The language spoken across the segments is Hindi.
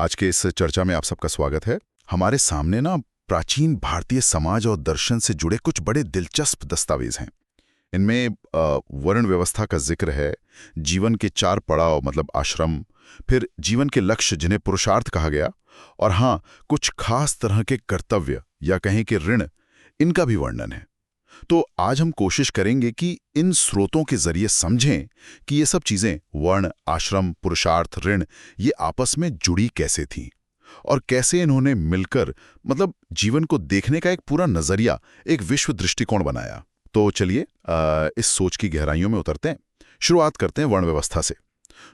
आज के इस चर्चा में आप सबका स्वागत है। हमारे सामने ना प्राचीन भारतीय समाज और दर्शन से जुड़े कुछ बड़े दिलचस्प दस्तावेज हैं। इनमें वर्ण व्यवस्था का जिक्र है, जीवन के 4 पड़ाव मतलब आश्रम, फिर जीवन के लक्ष्य जिन्हें पुरुषार्थ कहा गया, और हाँ, कुछ खास तरह के कर्तव्य या कहें कि ऋण, इनका भी वर्णन है। तो आज हम कोशिश करेंगे कि इन स्रोतों के जरिए समझें कि ये सब चीजें वर्ण, आश्रम, पुरुषार्थ, ऋण, ये आपस में जुड़ी कैसे थीं और कैसे इन्होंने मिलकर मतलब जीवन को देखने का एक पूरा नजरिया, एक विश्व दृष्टिकोण बनाया। तो चलिए इस सोच की गहराइयों में उतरते हैं। शुरुआत करते हैं वर्ण व्यवस्था से।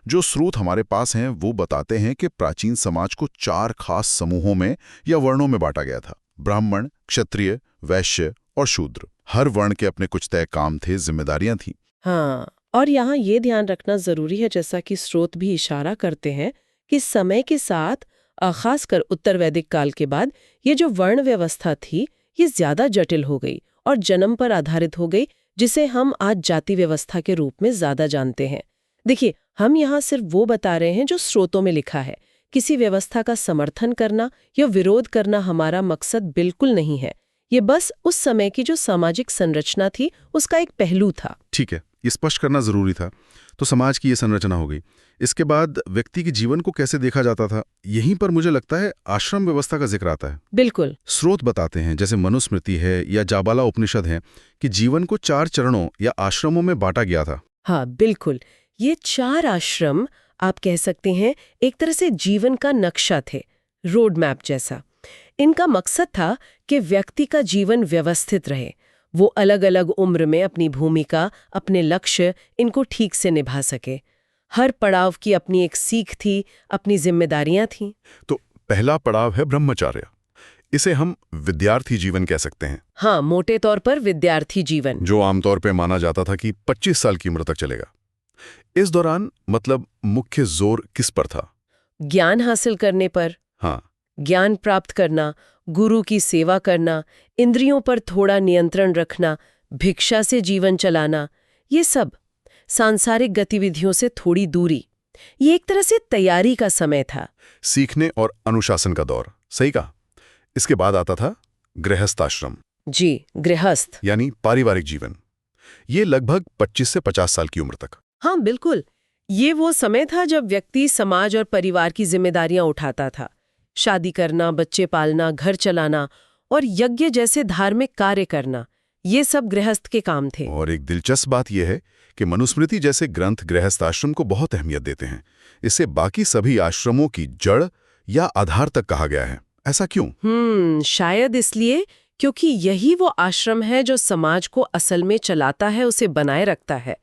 जो स्रोत हमारे पास हैं वो बताते हैं कि प्राचीन समाज को 4 खास समूहों में या वर्णों में बांटा गया था: ब्राह्मण, क्षत्रिय, वैश्य और शूद्र। हर वर्ण के अपने कुछ तय काम थे, जिम्मेदारियां थीं। हाँ, और यहाँ ये ध्यान रखना जरूरी है, जैसा कि स्रोत भी इशारा करते हैं, कि समय के साथ खासकर उत्तर वैदिक काल के बाद ये जो वर्ण व्यवस्था थी ये ज्यादा जटिल हो गई और जन्म पर आधारित हो गई, जिसे हम आज जाति व्यवस्था के रूप में ज्यादा जानते हैं। देखिए, हम यहाँ सिर्फ वो बता रहे हैं जो स्रोतों में लिखा है। किसी व्यवस्था का समर्थन करना या विरोध करना हमारा मकसद बिल्कुल नहीं है। ये बस उस समय की जो सामाजिक संरचना थी उसका एक पहलू था। ठीक है, ये स्पष्ट करना जरूरी था। तो समाज की ये संरचना हो गई। इसके बाद व्यक्ति के जीवन को कैसे देखा जाता था, यहीं पर मुझे लगता है आश्रम व्यवस्था का जिक्र आता है। बिल्कुल। स्रोत बताते हैं, जैसे मनुस्मृति है या जाबाला उपनिषद है, कि जीवन को 4 चरणों या आश्रमों में बांटा गया था। हाँ, बिल्कुल। ये 4 आश्रम आप कह सकते हैं एक तरह से जीवन का नक्शा थे, रोड मैप जैसा। इनका मकसद था कि व्यक्ति का जीवन व्यवस्थित रहे, वो अलग अलग उम्र में अपनी भूमिका, अपने लक्ष्य, इनको ठीक से निभा सके। हर पड़ाव की अपनी एक सीख थी, अपनी जिम्मेदारियां थीं। तो पहला पड़ाव है ब्रह्मचर्य। इसे हम विद्यार्थी जीवन कह सकते हैं। हाँ, मोटे तौर पर विद्यार्थी जीवन, जो आमतौर पे माना जाता था कि 25 साल की उम्र तक चलेगा। इस दौरान मतलब मुख्य जोर किस पर था? ज्ञान हासिल करने पर। हाँ, ज्ञान प्राप्त करना, गुरु की सेवा करना, इंद्रियों पर थोड़ा नियंत्रण रखना, भिक्षा से जीवन चलाना, ये सब सांसारिक गतिविधियों से थोड़ी दूरी। ये एक तरह से तैयारी का समय था। सीखने और अनुशासन का दौर, सही कहा। इसके बाद आता था गृहस्थ आश्रम। जी, गृहस्थ यानी पारिवारिक जीवन। ये लगभग 25 से 50 साल की उम्र तक। हाँ, बिल्कुल। ये वो समय था जब व्यक्ति समाज और परिवार की जिम्मेदारियां उठाता था। शादी करना, बच्चे पालना, घर चलाना और यज्ञ जैसे धार्मिक कार्य करना, ये सब गृहस्थ के काम थे। और एक दिलचस्प बात यह है कि मनुस्मृति जैसे ग्रंथ गृहस्थ आश्रम को बहुत अहमियत देते हैं। इसे बाकी सभी आश्रमों की जड़ या आधार तक कहा गया है। ऐसा क्यों? शायद इसलिए क्योंकि यही वो आश्रम है जो समाज को असल में चलाता है, उसे बनाए रखता है।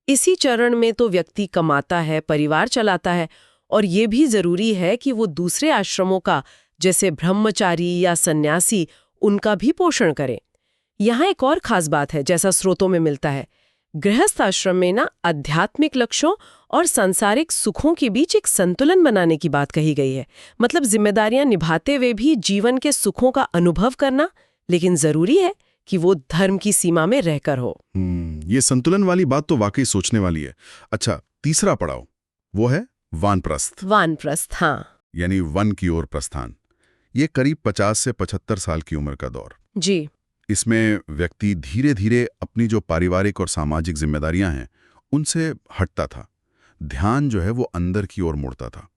इसी चरण में तो व्यक्ति कमाता है, परिवार चलाता है, और ये भी जरूरी है कि वो दूसरे आश्रमों का, जैसे ब्रह्मचारी या सन्यासी, उनका भी पोषण करे। यहाँ एक और खास बात है, जैसा स्रोतों में मिलता है, गृहस्थ आश्रम में ना आध्यात्मिक लक्ष्यों और सांसारिक सुखों के बीच एक संतुलन बनाने की बात कही गई है। मतलब जिम्मेदारियां निभाते हुए भी जीवन के सुखों का अनुभव करना, लेकिन जरूरी है कि वो धर्म की सीमा में रहकर हो। ये संतुलन वाली बात तो वाकई सोचने वाली है। अच्छा, तीसरा पड़ाव वो है वानप्रस्थ। वानप्रस्थ, हाँ। यानी वन की ओर प्रस्थान। ये करीब 50 से 75 साल की उम्र का दौर। जी। इसमें व्यक्ति धीरे धीरे अपनी जो पारिवारिक और सामाजिक जिम्मेदारियां हैं उनसे हटता था। ध्यान जो है वो अंदर की ओर मुड़ता था।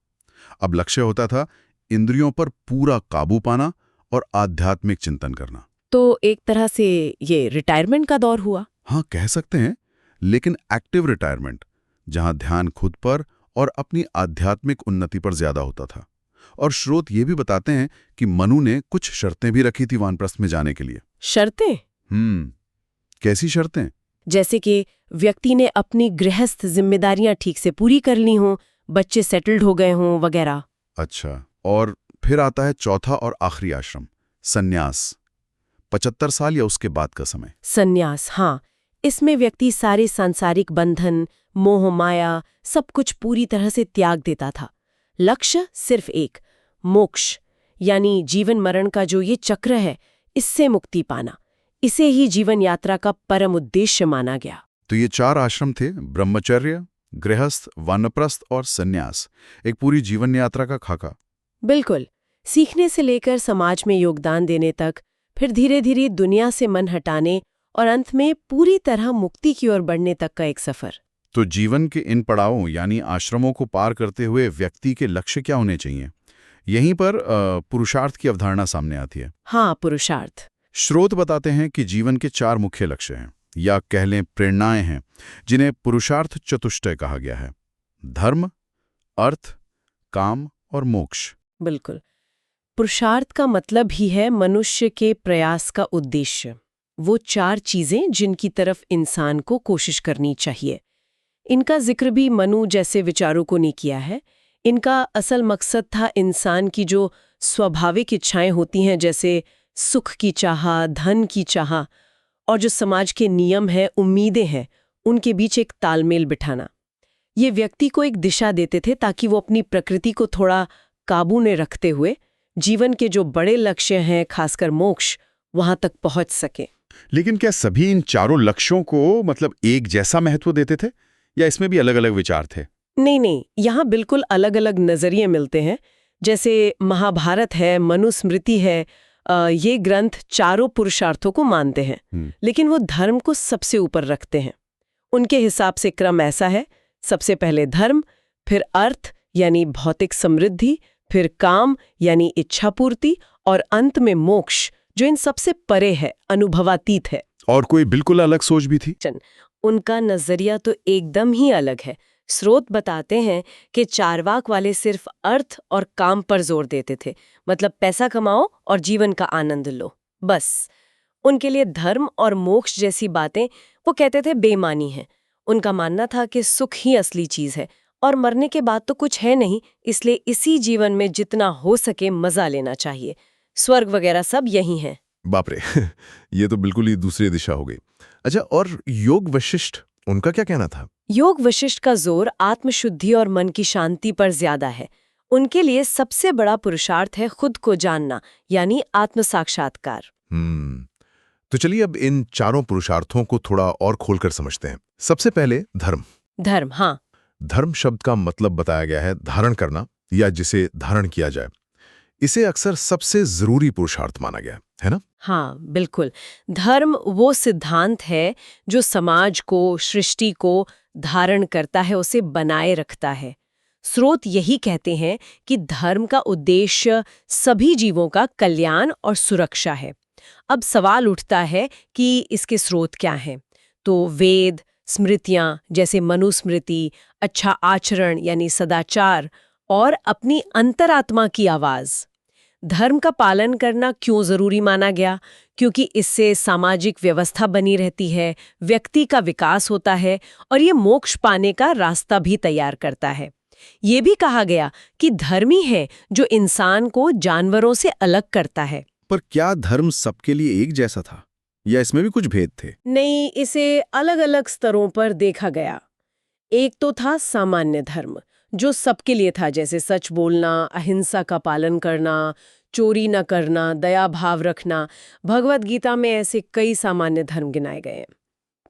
अब लक्ष्य होता था इंद्रियों पर पूरा काबू पाना और आध्यात्मिक चिंतन करना। तो एक तरह से ये रिटायरमेंट का दौर हुआ। हाँ, कह सकते हैं, लेकिन एक्टिव रिटायरमेंट, जहां ध्यान खुद पर और अपनी आध्यात्मिक उन्नति पर ज्यादा होता था। और स्रोत ये भी बताते हैं कि मनु ने कुछ शर्तें भी रखी थी वानप्रस्थ में जाने के लिए। शर्तें? कैसी शर्तें? जैसे कि व्यक्ति ने अपनी गृहस्थ जिम्मेदारियां ठीक से पूरी कर ली हों, बच्चे सेटल्ड हो गए हों, वगैरह। अच्छा, और फिर आता है चौथा और आखिरी आश्रम, सन्यास। 75 साल या उसके बाद का समय। सन्यास, हाँ। इसमें व्यक्ति सारे सांसारिक बंधन, मोह माया, सब कुछ पूरी तरह से त्याग देता था। लक्ष्य सिर्फ एक, मोक्ष, यानी जीवन मरण का जो ये चक्र है, इससे मुक्ति पाना। इसे ही जीवन यात्रा का परम उद्देश्य माना गया। तो ये 4 आश्रम थे: ब्रह्मचर्य, गृहस्थ, वानप्रस्थ और सन्यास। एक पूरी जीवन यात्रा का खाका। बिल्कुल। सीखने से लेकर समाज में योगदान देने तक, फिर धीरे धीरे दुनिया से मन हटाने और अंत में पूरी तरह मुक्ति की ओर बढ़ने तक का एक सफर। तो जीवन के इन पड़ावों यानी आश्रमों को पार करते हुए व्यक्ति के लक्ष्य क्या होने चाहिए? यहीं पर पुरुषार्थ की अवधारणा सामने आती है। हाँ, पुरुषार्थ। स्रोत बताते हैं कि जीवन के 4 मुख्य लक्ष्य हैं, या कह लें प्रेरणाएं हैं, जिन्हें पुरुषार्थ चतुष्टय कहा गया है: धर्म, अर्थ, काम और मोक्ष। बिल्कुल। पुरुषार्थ का मतलब ही है मनुष्य के प्रयास का उद्देश्य, वो 4 चीजें जिनकी तरफ इंसान को कोशिश करनी चाहिए। इनका जिक्र भी मनु जैसे विचारों ने किया है। इनका असल मकसद था इंसान की जो स्वाभाविक इच्छाएं होती हैं, जैसे सुख की चाह, धन की चाह, और जो समाज के नियम हैं, उम्मीदें हैं, उनके बीच एक तालमेल बिठाना। ये व्यक्ति को एक दिशा देते थे ताकि वो अपनी प्रकृति को थोड़ा काबू में रखते हुए जीवन के जो बड़े लक्ष्य हैं, खासकर मोक्ष, वहां तक पहुंच सके। लेकिन क्या सभी इन चारों लक्ष्यों को मतलब एक जैसा महत्व देते थे, या इसमें भी अलग अलग विचार थे? नहीं, यहाँ बिल्कुल अलग अलग नजरिए मिलते हैं। जैसे महाभारत है, मनुस्मृति है, ये ग्रंथ चारों पुरुषार्थों को मानते हैं, लेकिन वो धर्म को सबसे ऊपर रखते हैं। उनके हिसाब से क्रम ऐसा है: सबसे पहले धर्म, फिर अर्थ यानी भौतिक समृद्धि, फिर काम यानी इच्छा पूर्ति, और अंत में मोक्ष, जो इन सबसे परे है, अनुभवातीत है। और कोई बिल्कुल अलग सोच भी थी? उनका नजरिया तो एकदम ही अलग है। स्रोत बताते हैं कि चारवाक वाले सिर्फ अर्थ और काम पर जोर देते थे, मतलब पैसा कमाओ और जीवन का आनंद लो, बस। उनके लिए धर्म और मोक्ष जैसी बातें वो कहते थे बेमानी हैं। उनका मानना था कि सुख ही असली चीज है और मरने के बाद तो कुछ है नहीं, इसलिए इसी जीवन में जितना हो सके मजा लेना चाहिए। स्वर्ग वगैरह सब यही है। बाप रे ये तो बिल्कुल ही दूसरी दिशा हो गई। अच्छा, और योग वशिष्ठ, उनका क्या कहना था? योग वशिष्ठ का जोर आत्मशुद्धि और मन की शांति पर ज्यादा है। उनके लिए सबसे बड़ा पुरुषार्थ है खुद को जानना, यानी आत्म साक्षात्कार। तो चलिए अब इन चारों पुरुषार्थों को थोड़ा और खोलकर समझते हैं। सबसे पहले धर्म। धर्म, हाँ। धर्म शब्द का मतलब बताया गया है धारण करना, या जिसे धारण किया जाए। इसे अक्सर सबसे जरूरी पुरुषार्थ माना गया है ना? हाँ, बिल्कुल। धर्म वो सिद्धांत है जो समाज को, सृष्टि को धारण करता है, उसे बनाए रखता है। स्रोत यही कहते हैं कि धर्म का उद्देश्य सभी जीवों का कल्याण और सुरक्षा है। अब सवाल उठता है कि इसके स्रोत क्या हैं? तो वेद, स्मृतियां जैसे मनुस्मृति, अच्छा आचरण यानी सदाचार, और अपनी अंतरात्मा की आवाज। धर्म का पालन करना क्यों जरूरी माना गया? क्योंकि इससे सामाजिक व्यवस्था बनी रहती है, व्यक्ति का विकास होता है और ये मोक्ष पाने का रास्ता भी तैयार करता है। ये भी कहा गया कि धर्म ही है जो इंसान को जानवरों से अलग करता है। पर क्या धर्म सबके लिए एक जैसा था, या इसमें भी कुछ भेद थे? नहीं, इसे अलग अलग स्तरों पर देखा गया। एक तो था सामान्य धर्म, जो सबके लिए था, जैसे सच बोलना, अहिंसा का पालन करना, चोरी न करना, दया भाव रखना। भगवद गीता में ऐसे कई सामान्य धर्म गिनाए गए हैं।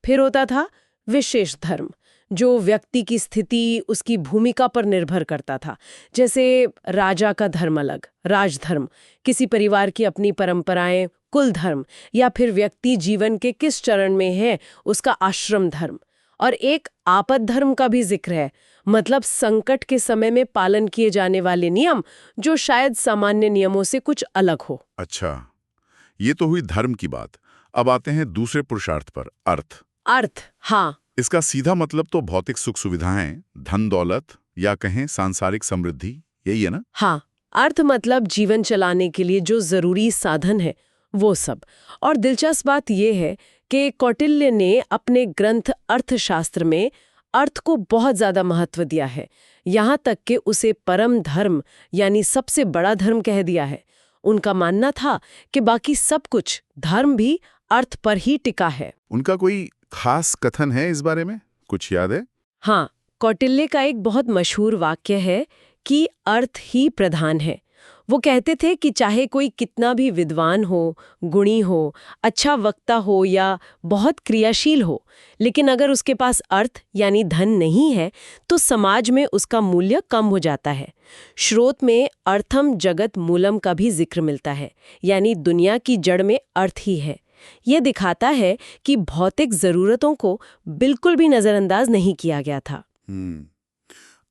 फिर होता था विशेष धर्म, जो व्यक्ति की स्थिति, उसकी भूमिका पर निर्भर करता था। जैसे राजा का धर्म अलग, राजधर्म, किसी परिवार की अपनी परंपराएं, कुल धर्म, या फिर व्यक्ति जीवन के किस चरण में है, उसका आश्रम धर्म। और एक आपद धर्म का भी जिक्र है, मतलब संकट के समय में पालन किए जाने वाले नियम, जो शायद सामान्य नियमों से कुछ अलग हो। अच्छा, ये तो हुई धर्म की बात। अब आते हैं दूसरे पुरुषार्थ पर, अर्थ। अर्थ, हाँ। इसका सीधा मतलब तो भौतिक सुख सुविधाएं, धन दौलत, या कहें सांसारिक समृद्धि, यही है ना? हाँ, अर्थ मतलब जीवन चलाने के लिए जो जरूरी साधन है, वो सब। और दिलचस्प बात यह है कि कौटिल्य ने अपने ग्रंथ अर्थशास्त्र में अर्थ को बहुत ज्यादा महत्व दिया है, यहाँ तक कि उसे परम धर्म यानी सबसे बड़ा धर्म कह दिया है। उनका मानना था कि बाकी सब कुछ, धर्म भी अर्थ पर ही टिका है। उनका कोई खास कथन है इस बारे में, कुछ याद है? हाँ, कौटिल्य का एक बहुत मशहूर वाक्य है कि अर्थ ही प्रधान है। वो कहते थे कि चाहे कोई कितना भी विद्वान हो, गुणी हो, अच्छा वक्ता हो या बहुत क्रियाशील हो, लेकिन अगर उसके पास अर्थ यानी धन नहीं है तो समाज में उसका मूल्य कम हो जाता है। श्रोत में अर्थम जगत मूलम का भी जिक्र मिलता है, यानी दुनिया की जड़ में अर्थ ही है। ये दिखाता है कि भौतिक जरूरतों को बिल्कुल भी नजरअंदाज नहीं किया गया था।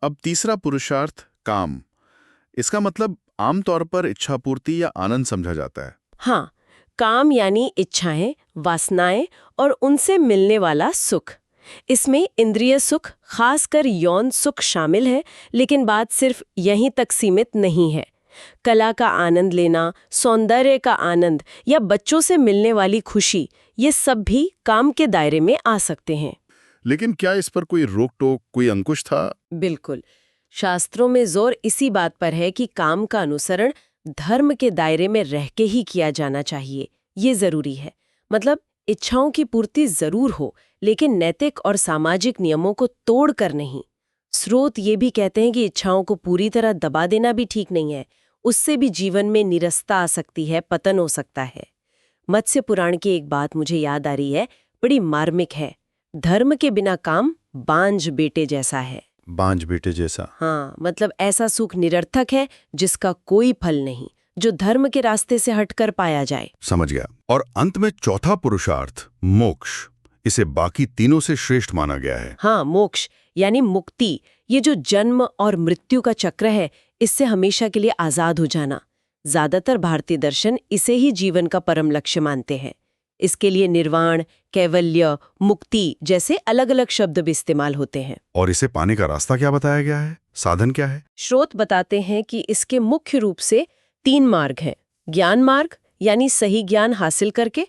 अब तीसरा पुरुषार्थ, काम। इसका मतलब आमतौर पर इच्छापूर्ति या आनंद समझा जाता है। हाँ, काम यानी इच्छाएं, वासनाएं और उनसे मिलने वाला सुख। इसमें इंद्रिय सुख, खासकर यौन सुख शामिल है, लेकिन बात सिर्फ यहीं तक सीमित नहीं है। कला का आनंद लेना, सौंदर्य का आनंद या बच्चों से मिलने वाली खुशी, ये सब भी काम के दायरे में आ सकते हैं। लेकिन क्या इस पर कोई रोक टोक, कोई अंकुश था? बिल्कुल। शास्त्रों में जोर इसी बात पर है कि काम का अनुसरण धर्म के दायरे में रह के ही किया जाना चाहिए। ये जरूरी है। मतलब इच्छाओं की पूर्ति जरूर हो, लेकिन नैतिक और सामाजिक नियमों को तोड़कर नहीं। स्रोत ये भी कहते हैं कि इच्छाओं को पूरी तरह दबा देना भी ठीक नहीं है। उससे भी जीवन में निरस्ता आ सकती है, पतन हो सकता है। मत्स्य पुराण की एक बात मुझे याद आ रही है, बड़ी मार्मिक है। धर्म के बिना काम बांझ बेटे जैसा है। बांझ बेटे जैसा? हाँ, मतलब ऐसा सुख निरर्थक है जिसका कोई फल नहीं, जो धर्म के रास्ते से हटकर पाया जाए। समझ गया। और अंत में चौथा पुरुषार्थ, मोक्ष। इसे बाकी तीनों से श्रेष्ठ माना गया है। हाँ, मोक्ष यानी मुक्ति। ये जो जन्म और मृत्यु का चक्र है, इससे हमेशा के लिए आजाद हो जाना। ज्यादातर भारतीय दर्शन इसे ही जीवन का परम लक्ष्य मानते हैं। इसके लिए निर्वाण, कैवल्य, मुक्ति जैसे अलग अलग शब्द भी इस्तेमाल होते हैं। और इसे पाने का रास्ता क्या बताया गया है? साधन क्या है? स्रोत बताते हैं कि इसके मुख्य रूप से 3 मार्ग हैं। ज्ञान मार्ग यानी सही ज्ञान हासिल करके,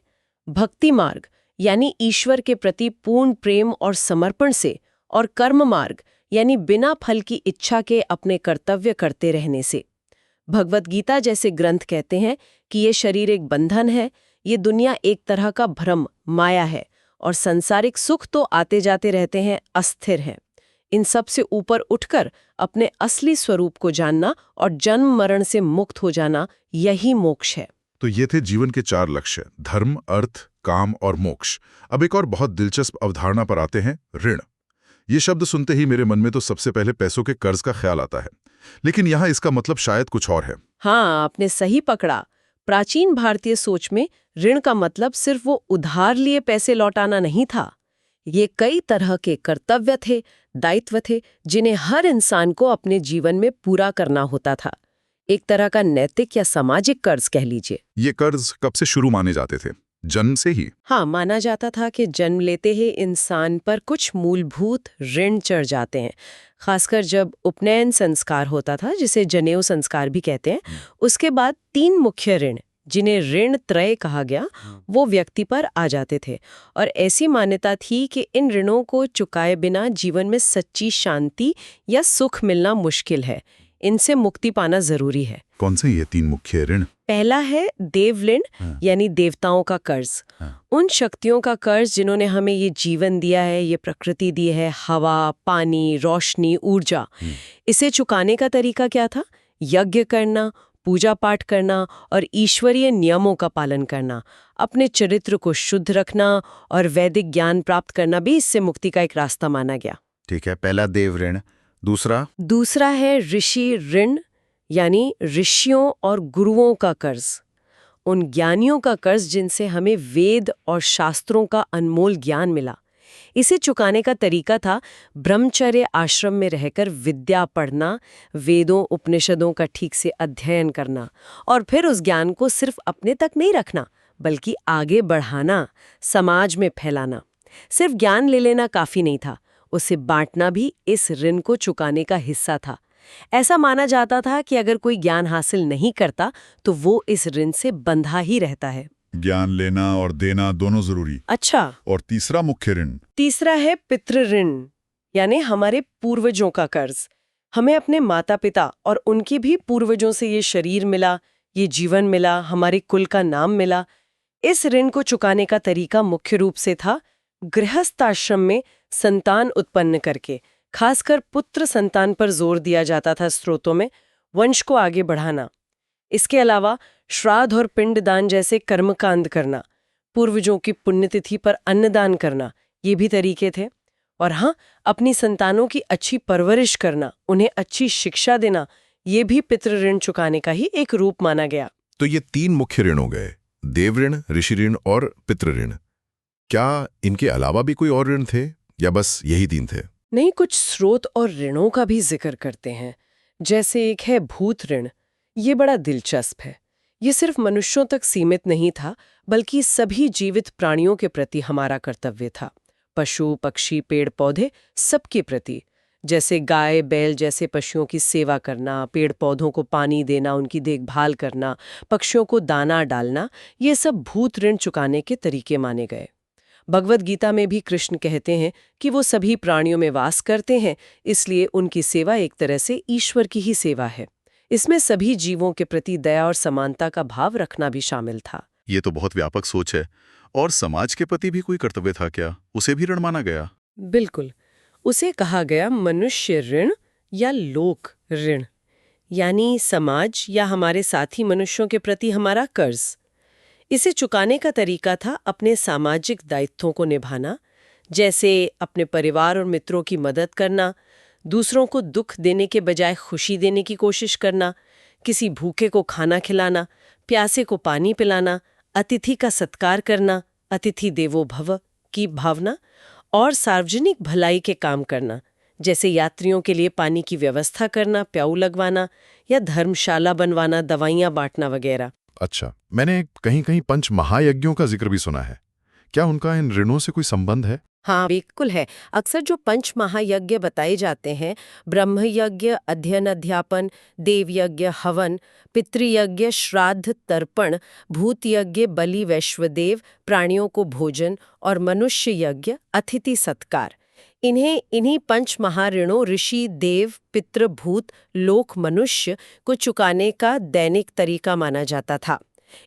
भक्ति मार्ग यानी ईश्वर के प्रति पूर्ण प्रेम और समर्पण से, और कर्म मार्ग यानी बिना फल की इच्छा के अपने कर्तव्य करते रहने से। भगवत गीता जैसे ग्रंथ कहते हैं कि ये शरीर एक बंधन है, ये दुनिया एक तरह का भ्रम, माया है, और सांसारिक सुख तो आते जाते रहते हैं, अस्थिर हैं। इन सब से ऊपर उठकर अपने असली स्वरूप को जानना और जन्म मरण से मुक्त हो जाना, यही मोक्ष है। तो ये थे जीवन के 4 लक्ष्य, धर्म, अर्थ, काम और मोक्ष। अब एक और बहुत दिलचस्प अवधारणा पर आते हैं, ऋण। ये शब्द सुनते ही मेरे मन में तो सबसे पहले पैसों के कर्ज का ख्याल आता है, लेकिन यहाँ इसका मतलब शायद कुछ और है। हाँ, आपने सही पकड़ा। प्राचीन भारतीय सोच में ऋण का मतलब सिर्फ वो उधार लिए पैसे लौटाना नहीं था। ये कई तरह के कर्तव्य थे, दायित्व थे, जिन्हें हर इंसान को अपने जीवन में पूरा करना होता था। एक तरह का नैतिक या सामाजिक कर्ज कह लीजिए। ये कर्ज कब से शुरू माने जाते थे? जन्म से ही? हाँ, माना जाता था कि जन्म लेते ही इंसान पर कुछ मूलभूत ऋण चढ़ जाते हैं। खासकर जब उपनयन संस्कार होता था, जिसे जनेऊ संस्कार भी कहते हैं, उसके बाद 3 मुख्य ऋण, जिन्हें ऋण त्रय कहा गया, वो व्यक्ति पर आ जाते थे। और ऐसी मान्यता थी कि इन ऋणों को चुकाए बिना जीवन में सच्ची शांति या सुख मिलना मुश्किल है। इनसे मुक्ति पाना जरूरी है। कौन से ये 3 मुख्य ऋण? पहला है देव ऋण, यानी देवताओं का कर्ज। उन शक्तियों का कर्ज जिन्होंने हमें ये जीवन दिया है, ये प्रकृति दी है, हवा, पानी, रोशनी, ऊर्जा। इसे चुकाने का तरीका क्या था? यज्ञ करना, पूजा पाठ करना और ईश्वरीय नियमों का पालन करना। अपने चरित्र को शुद्ध रखना और वैदिक ज्ञान प्राप्त करना भी इससे मुक्ति का एक रास्ता माना गया। ठीक है, पहला देव ऋण। दूसरा है ऋषि ऋण, यानी ऋषियों और गुरुओं का कर्ज। उन ज्ञानियों का कर्ज जिनसे हमें वेद और शास्त्रों का अनमोल ज्ञान मिला। इसे चुकाने का तरीका था ब्रह्मचर्य आश्रम में रहकर विद्या पढ़ना, वेदों उपनिषदों का ठीक से अध्ययन करना, और फिर उस ज्ञान को सिर्फ अपने तक नहीं रखना, बल्कि आगे बढ़ाना, समाज में फैलाना। सिर्फ ज्ञान ले लेना काफी नहीं था, उसे बांटना भी इस ऋण को चुकाने का हिस्सा था। ऐसा माना जाता था कि अगर कोई ज्ञान हासिल नहीं करता तो वो इस ऋण से बंधा ही रहता है। ज्ञान लेना और देना दोनों जरूरी। अच्छा। और तीसरा मुख्य ऋण? तीसरा है पितृ ऋण, यानी हमारे पूर्वजों का कर्ज। हमें अपने माता पिता और उनके भी पूर्वजों से ये शरीर मिला, ये जीवन मिला, हमारे कुल का नाम मिला। इस ऋण को चुकाने का तरीका मुख्य रूप से था गृहस्थाश्रम में संतान उत्पन्न करके, खासकर पुत्र संतान पर जोर दिया जाता था स्रोतों में, वंश को आगे बढ़ाना। इसके अलावा श्राद्ध और पिंडदान जैसे कर्मकांड करना, पूर्वजों की पुण्यतिथि पर अन्नदान करना, ये भी तरीके थे। और हाँ, अपनी संतानों की अच्छी परवरिश करना, उन्हें अच्छी शिक्षा देना, ये भी पितृ ऋण चुकाने का ही एक रूप माना गया। तो ये 3 मुख्य ऋण हो गए, देव ऋण, ऋषि ऋण और पितृ ऋण। क्या इनके अलावा भी कोई और ऋण थे या बस यही 3 थे? नहीं, कुछ स्रोत और ऋणों का भी जिक्र करते हैं। जैसे एक है भूत ऋण। ये बड़ा दिलचस्प है। ये सिर्फ मनुष्यों तक सीमित नहीं था, बल्कि सभी जीवित प्राणियों के प्रति हमारा कर्तव्य था। पशु, पक्षी, पेड़ पौधे, सबके प्रति। जैसे गाय, बैल जैसे पशुओं की सेवा करना, पेड़ पौधों को पानी देना, उनकी देखभाल करना, पक्षियों को दाना डालना, ये सब भूत ऋण चुकाने के तरीके माने गए। भगवद गीता में भी कृष्ण कहते हैं कि वो सभी प्राणियों में वास करते हैं, इसलिए उनकी सेवा एक तरह से ईश्वर की ही सेवा है। इसमें सभी जीवों के प्रति दया और समानता का भाव रखना भी शामिल था। ये तो बहुत व्यापक सोच है। और समाज के प्रति भी कोई कर्तव्य था क्या? उसे भी ऋण माना गया? बिल्कुल। उसे कहा गया मनुष्य ऋण या लोक ऋण, यानी समाज या हमारे साथी मनुष्यों के प्रति हमारा कर्ज। इसे चुकाने का तरीका था अपने सामाजिक दायित्वों को निभाना, जैसे अपने परिवार और मित्रों की मदद करना, दूसरों को दुख देने के बजाय खुशी देने की कोशिश करना, किसी भूखे को खाना खिलाना, प्यासे को पानी पिलाना, अतिथि का सत्कार करना, अतिथि देवो भव की भावना, और सार्वजनिक भलाई के काम करना, जैसे यात्रियों के लिए पानी की व्यवस्था करना, प्याऊ लगवाना या धर्मशाला बनवाना, दवाइयाँ बांटना वगैरह। अच्छा, मैंने कहीं-कहीं 5 महायज्ञों का जिक्र भी सुना है। क्या उनका इन ऋणों से कोई संबंध है? हाँ, बिल्कुल है। अक्सर जो 5 महायज्ञ बताए जाते हैं, ब्रह्म यज्ञ, अध्ययन अध्यापन, देव यज्ञ हवन, पितृयज्ञ श्राद्ध तर्पण, भूत यज्ञ बलि वैश्वदेव, प्राणियों को भोजन, और मनुष्य यज्ञ अतिथि सत्कार। इन्हीं 5 महाऋणों ऋषि, देव, पितृ, भूत, लोक, मनुष्य को चुकाने का दैनिक तरीका माना जाता था।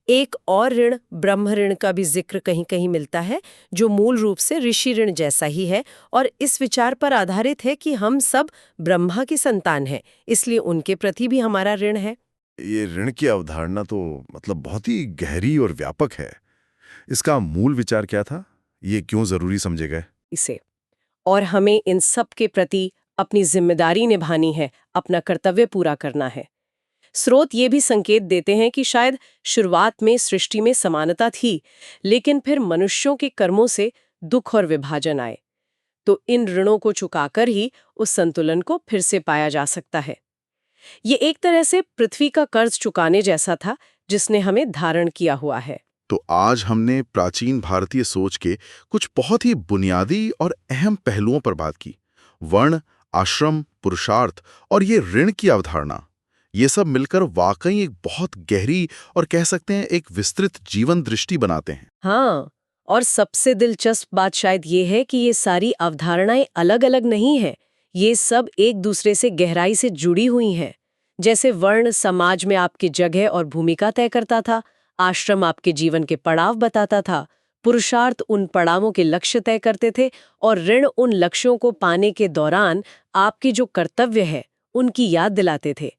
एक और ऋण ब्रह्म ऋण का भी जिक्र कहीं कहीं मिलता है, जो मूल रूप से ऋषि ऋण जैसा ही है और इस विचार पर आधारित है कि हम सब ब्रह्मा की संतान हैं, इसलिए उनके प्रति भी हमारा ऋण है। ये ऋण की अवधारणा तो बहुत ही गहरी और व्यापक है। इसका मूल विचार क्या था? ये क्यों जरूरी समझे गए? इसे और हमें इन सब के प्रति अपनी जिम्मेदारी निभानी है, अपना कर्तव्य पूरा करना है। स्रोत ये भी संकेत देते हैं कि शायद शुरुआत में सृष्टि में समानता थी, लेकिन फिर मनुष्यों के कर्मों से दुख और विभाजन आए। तो इन ऋणों को चुकाकर ही उस संतुलन को फिर से पाया जा सकता है। ये एक तरह से पृथ्वी का कर्ज चुकाने जैसा था, जिसने हमें धारण किया हुआ है। तो आज हमने प्राचीन भारतीय सोच के कुछ बहुत ही बुनियादी और अहम पहलुओं पर बात की। वर्ण, आश्रम, पुरुषार्थ और ये ऋण की अवधारणा, ये सब मिलकर वाकई एक बहुत गहरी और कह सकते हैं एक विस्तृत जीवन दृष्टि बनाते हैं। हाँ, और सबसे दिलचस्प बात शायद ये है कि ये सारी अवधारणाएं अलग-अलग नहीं है। ये सब एक दूसरे से गहराई से जुड़ी हुई हैं। जैसे वर्ण समाज में आपकी जगह और भूमिका तय करता था, आश्रम आपके जीवन के पड़ाव बताता था, पुरुषार्थ उन पड़ावों के लक्ष्य तय करते थे, और ऋण उन लक्ष्यों को पाने के दौरान आपके जो कर्तव्य है उनकी याद दिलाते थे।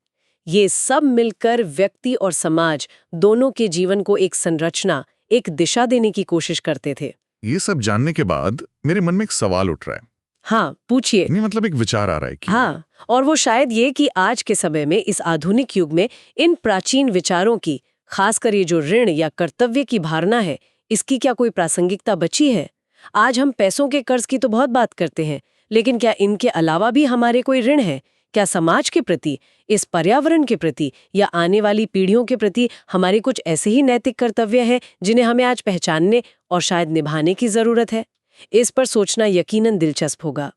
ये सब मिलकर व्यक्ति और समाज दोनों के जीवन को एक संरचना, एक दिशा देने की कोशिश करते थे। ये सब जानने के बाद मेरे मन में एक सवाल उठ रहा है। हाँ, पूछिए। नहीं, एक विचार आ रहा है कि हाँ, और वो शायद ये कि आज के समय में, इस आधुनिक युग में, इन प्राचीन विचारों की, खासकर ये जो ऋण या कर्तव्य की भावना है, इसकी क्या कोई प्रासंगिकता बची है? आज हम पैसों के कर्ज की तो बहुत बात करते हैं, लेकिन क्या इनके अलावा भी हमारे कोई ऋण है? क्या समाज के प्रति, इस पर्यावरण के प्रति या आने वाली पीढ़ियों के प्रति हमारे कुछ ऐसे ही नैतिक कर्तव्य हैं जिन्हें हमें आज पहचानने और शायद निभाने की जरूरत है? इस पर सोचना यकीनन दिलचस्प होगा।